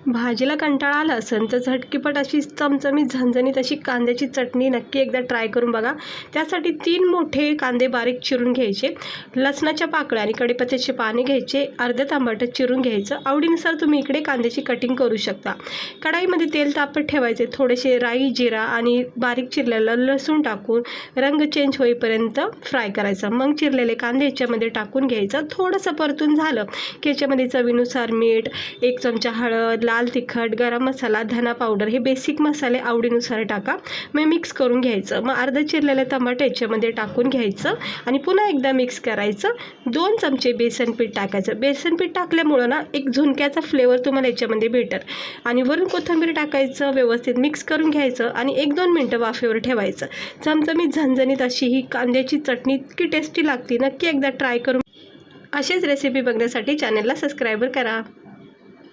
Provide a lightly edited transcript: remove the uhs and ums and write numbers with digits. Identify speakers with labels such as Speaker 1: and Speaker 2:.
Speaker 1: भाजीला कंटाळा आला असेल तर झटकीपट अशी चमचमीत झणझणीत अशी कांद्याची चटणी नक्की एकदा ट्राय करून बघा। त्यासाठी 3 मोठे कांदे बारीक चिरून घ्यायचे, लसणाच्या पाकळ्या आणि कढीपत्त्याचे पाने घ्यायचे, अर्धं टमाटर चिरून घ्यायचं। आवडीनुसार तुम्ही इकडे कांद्याची कटिंग करू शकता। कढाईमध्ये तेल तापत ठेवायचे, थोडेसे राई जिरा आणि बारीक चिरलेलं लसूण टाकून रंग चेंज होईपर्यंत फ्राय करायचा। मग चिरलेले कांदे याच्यामध्ये टाकून घ्यायचं। थोडंसं परतून झालं की याच्यामध्ये चवीनुसार मीठ, 1 चमचा हळद, लाल तिखट, गरम मसाला, धना पावडर हे बेसिक मसाले आवडीनुसार टाका। मग मिक्स करून घ्यायचं। मग अर्ध चिरलेलं टमाटर याच्यामध्ये टाकून घ्यायचं आणि पुन्हा एकदा मिक्स करायचं। 2 चमचे बेसन पीठ टाकायचं। बेसन पीठ टाकल्यामुळं ना एक झुणक्याचा फ्लेवर तुम्हाला याच्यामध्ये भेटेल आणि वरून कोथिंबीर टाकायचं, व्यवस्थित मिक्स करून घ्यायचं आणि 1-2 मिनटं वाफेवर ठेवायचं। चमचमीत झणझणीत अशी ही कांद्याची चटणी इतकी टेस्टी लागते, नक्की एकदा ट्राय करून। अशीच रेसिपी बघण्यासाठी चॅनलला सबस्क्राईब करा।